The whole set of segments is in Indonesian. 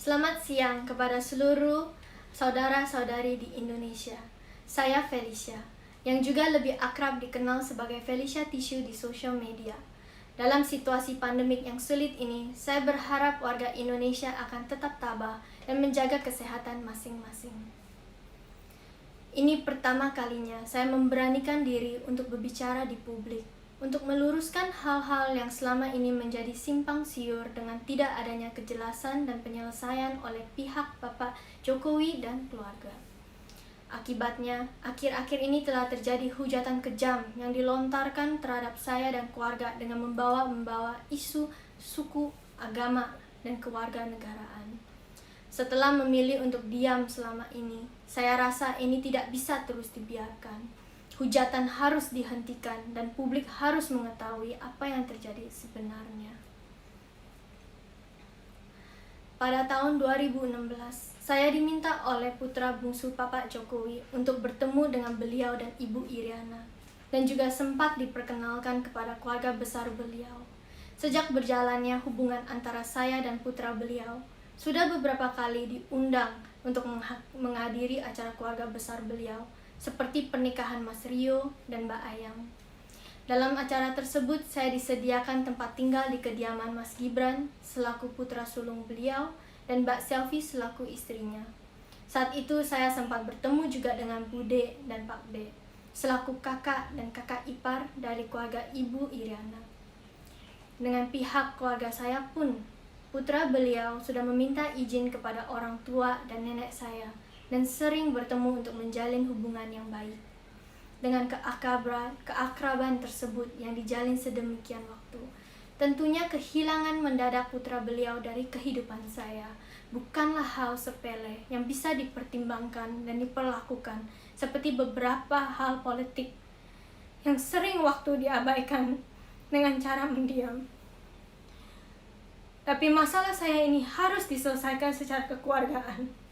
Selamat siang kepada seluruh saudara-saudari di Indonesia. Saya Felicia, yang juga lebih akrab dikenal sebagai Felicia Tissue di sosial media. Dalam situasi pandemik yang sulit ini, saya berharap warga Indonesia akan tetap tabah dan menjaga kesehatan masing-masing. Ini pertama kalinya saya memberanikan diri untuk berbicara di publik, untuk meluruskan hal-hal yang selama ini menjadi simpang siur dengan tidak adanya kejelasan dan penyelesaian oleh pihak Bapak Jokowi dan keluarga. Akibatnya, akhir-akhir ini telah terjadi hujatan kejam yang dilontarkan terhadap saya dan keluarga dengan membawa isu suku, agama, dan kewarganegaraan. Setelah memilih untuk diam selama ini, saya rasa ini tidak bisa terus dibiarkan. Hujatan harus dihentikan dan publik harus mengetahui apa yang terjadi sebenarnya. Pada tahun 2016, saya diminta oleh putra bungsu Bapak Jokowi untuk bertemu dengan beliau dan Ibu Iriana, dan juga sempat diperkenalkan kepada keluarga besar beliau. Sejak berjalannya hubungan antara saya dan putra beliau, sudah beberapa kali diundang untuk menghadiri acara keluarga besar beliau, seperti pernikahan Mas Rio dan Mbak Ayang. Dalam acara tersebut, saya disediakan tempat tinggal di kediaman Mas Gibran selaku putra sulung beliau dan Mbak Selvi selaku istrinya. Saat itu saya sempat bertemu juga dengan Bude dan Pak B selaku kakak dan kakak ipar dari keluarga Ibu Iriana. Dengan pihak keluarga saya pun, putra beliau sudah meminta izin kepada orang tua dan nenek saya dan sering bertemu untuk menjalin hubungan yang baik. Dengan keakraban tersebut yang dijalin sedemikian waktu, tentunya kehilangan mendadak putra beliau dari kehidupan saya bukanlah hal sepele yang bisa dipertimbangkan dan diperlakukan seperti beberapa hal politik yang sering waktu diabaikan dengan cara mendiam. Tapi masalah saya ini harus diselesaikan secara kekeluargaan.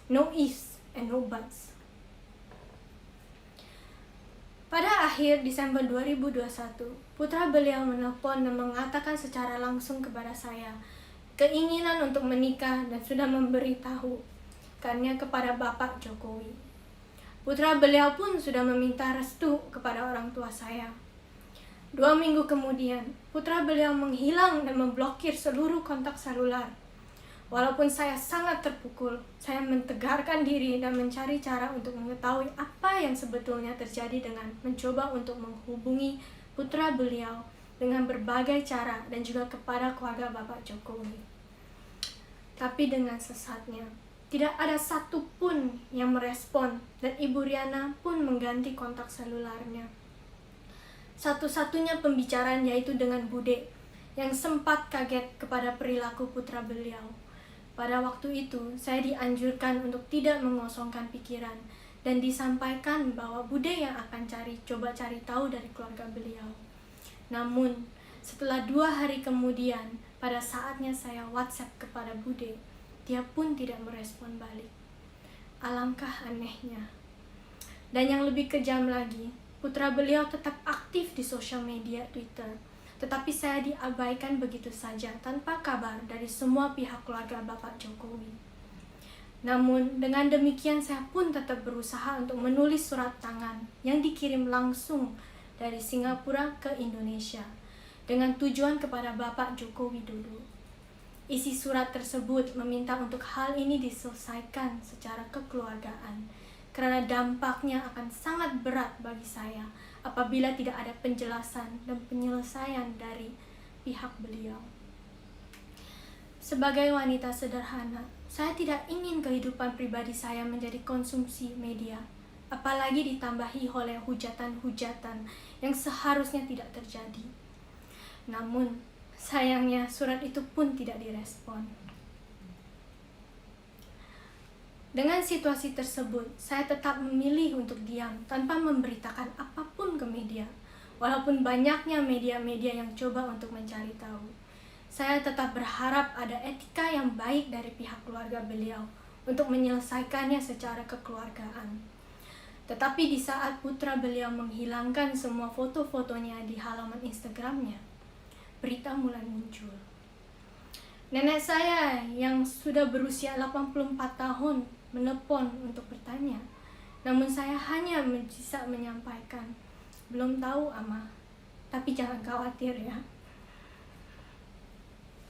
No ifs and no buts. Pada akhir Desember 2021, putra beliau menelpon dan mengatakan secara langsung kepada saya keinginan untuk menikah dan sudah memberitahukannya kepada Bapak Jokowi. Putra beliau pun sudah meminta restu kepada orang tua saya. 2 minggu kemudian, putra beliau menghilang dan memblokir seluruh kontak selular. Walaupun saya sangat terpukul, saya mentegarkan diri dan mencari cara untuk mengetahui apa yang sebetulnya terjadi dengan mencoba untuk menghubungi putra beliau dengan berbagai cara dan juga kepada keluarga Bapak Jokowi. Tapi dengan sesatnya, tidak ada satupun yang merespon dan Ibu Riana pun mengganti kontak selularnya. Satu-satunya pembicaraan yaitu dengan Bude yang sempat kaget kepada perilaku putra beliau. Pada waktu itu, saya dianjurkan untuk tidak mengosongkan pikiran dan disampaikan bahwa Bude yang akan coba cari tahu dari keluarga beliau. Namun, setelah 2 hari kemudian, pada saatnya saya WhatsApp kepada Bude, dia pun tidak merespon balik. Alangkah anehnya. Dan yang lebih kejam lagi, putra beliau tetap aktif di sosial media Twitter, tetapi saya diabaikan begitu saja tanpa kabar dari semua pihak keluarga Bapak Jokowi. Namun, dengan demikian saya pun tetap berusaha untuk menulis surat tangan yang dikirim langsung dari Singapura ke Indonesia dengan tujuan kepada Bapak Joko Widodo. Isi surat tersebut meminta untuk hal ini diselesaikan secara kekeluargaan, karena dampaknya akan sangat berat bagi saya apabila tidak ada penjelasan dan penyelesaian dari pihak beliau. Sebagai wanita sederhana, saya tidak ingin kehidupan pribadi saya menjadi konsumsi media, apalagi ditambahi oleh hujatan-hujatan yang seharusnya tidak terjadi. Namun, sayangnya surat itu pun tidak direspon. Dengan situasi tersebut, saya tetap memilih untuk diam tanpa memberitakan apapun ke media. Walaupun banyaknya media-media yang coba untuk mencari tahu, saya tetap berharap ada etika yang baik dari pihak keluarga beliau untuk menyelesaikannya secara kekeluargaan. Tetapi di saat putra beliau menghilangkan semua foto-fotonya di halaman Instagramnya, berita mulai muncul. Nenek saya yang sudah berusia 84 tahun menelpon untuk bertanya. Namun saya hanya bisa menyampaikan, belum tahu Ama, tapi jangan khawatir ya.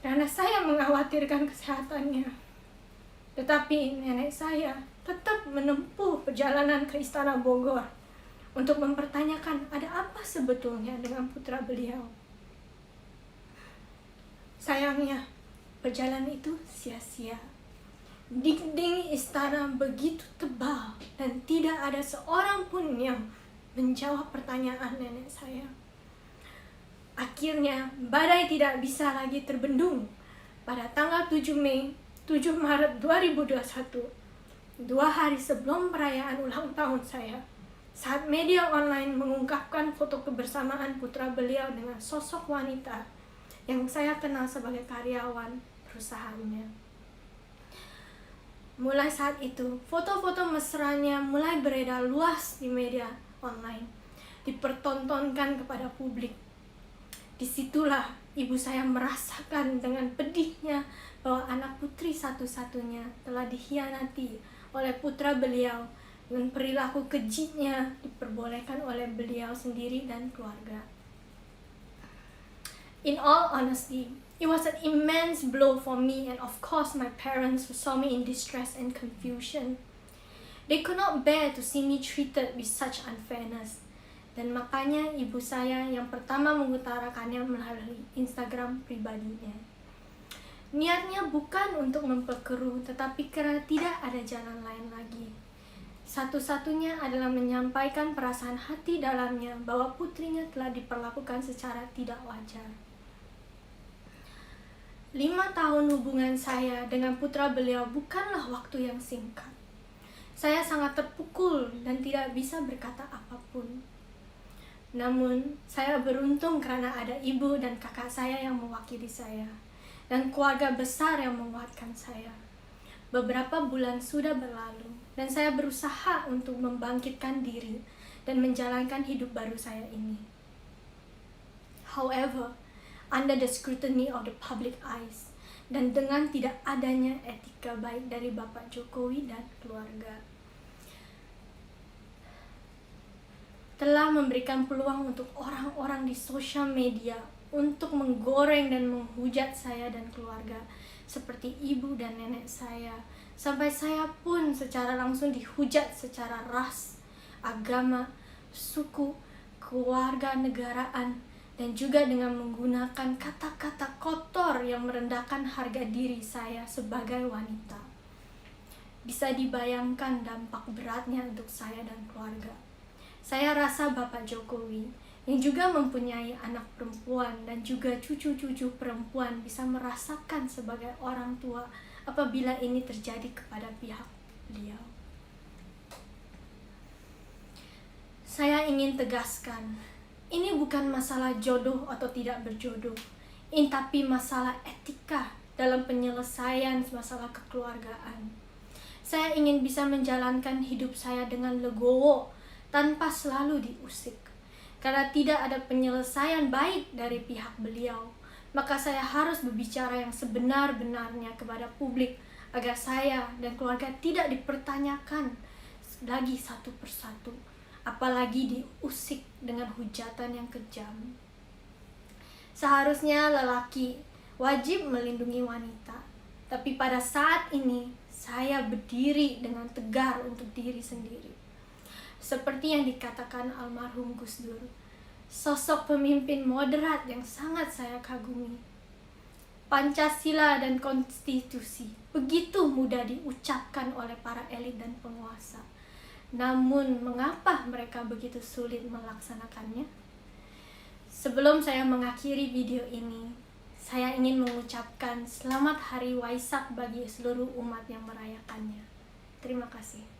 Karena saya mengkhawatirkan kesehatannya. Tetapi nenek saya tetap menempuh perjalanan ke Istana Bogor untuk mempertanyakan ada apa sebetulnya dengan putra beliau. Sayangnya, perjalanan itu sia-sia. Dinding istana begitu tebal dan tidak ada seorang pun yang menjawab pertanyaan nenek saya. Akhirnya, badai tidak bisa lagi terbendung. Pada tanggal 7 Maret 2021, 2 hari sebelum perayaan ulang tahun saya, saat media online mengungkapkan foto kebersamaan putra beliau dengan sosok wanita yang saya kenal sebagai karyawan perusahaannya. Mulai saat itu, foto-foto mesranya mulai beredar luas di media online, dipertontonkan kepada publik. Disitulah ibu saya merasakan dengan pedihnya bahwa anak putri satu-satunya telah dikhianati oleh putra beliau, dan perilaku kejitnya diperbolehkan oleh beliau sendiri dan keluarga. In all honesty, it was an immense blow for me and of course my parents who saw me in distress and confusion. They could not bear to see me treated with such unfairness. Dan makanya ibu saya yang pertama mengutarakannya melalui Instagram pribadinya. Niatnya bukan untuk memperkeruh, tetapi karena tidak ada jalan lain lagi. Satu-satunya adalah menyampaikan perasaan hati dalamnya bahwa putrinya telah diperlakukan secara tidak wajar. 5 tahun hubungan saya dengan putra beliau bukanlah waktu yang singkat. Saya sangat terpukul dan tidak bisa berkata apapun. Namun, saya beruntung karena ada ibu dan kakak saya yang mewakili saya, dan keluarga besar yang menguatkan saya. Beberapa bulan sudah berlalu, dan saya berusaha untuk membangkitkan diri dan menjalankan hidup baru saya ini. However, under the scrutiny of the public eyes, dan dengan tidak adanya etika baik dari Bapak Jokowi dan keluarga, telah memberikan peluang untuk orang-orang di sosial media untuk menggoreng dan menghujat saya dan keluarga, seperti ibu dan nenek saya, sampai saya pun secara langsung dihujat secara ras, agama, suku, keluarga negaraan, dan juga dengan menggunakan kata-kata kotor yang merendahkan harga diri saya sebagai wanita. Bisa dibayangkan dampak beratnya untuk saya dan keluarga. Saya rasa Bapak Jokowi yang juga mempunyai anak perempuan dan juga cucu-cucu perempuan bisa merasakan sebagai orang tua apabila ini terjadi kepada pihak beliau. Saya ingin tegaskan, ini bukan masalah jodoh atau tidak berjodoh, ini tapi masalah etika dalam penyelesaian masalah kekeluargaan. Saya ingin bisa menjalankan hidup saya dengan legowo tanpa selalu diusik. Karena tidak ada penyelesaian baik dari pihak beliau, maka saya harus berbicara yang sebenar-benarnya kepada publik agar saya dan keluarga tidak dipertanyakan lagi satu persatu, apalagi diusik dengan hujatan yang kejam. Seharusnya lelaki wajib melindungi wanita, tapi pada saat ini saya berdiri dengan tegar untuk diri sendiri. Seperti yang dikatakan almarhum Gus Dur, sosok pemimpin moderat yang sangat saya kagumi. Pancasila dan konstitusi begitu mudah diucapkan oleh para elit dan penguasa. Namun, mengapa mereka begitu sulit melaksanakannya? Sebelum saya mengakhiri video ini, saya ingin mengucapkan selamat Hari Waisak bagi seluruh umat yang merayakannya. Terima kasih.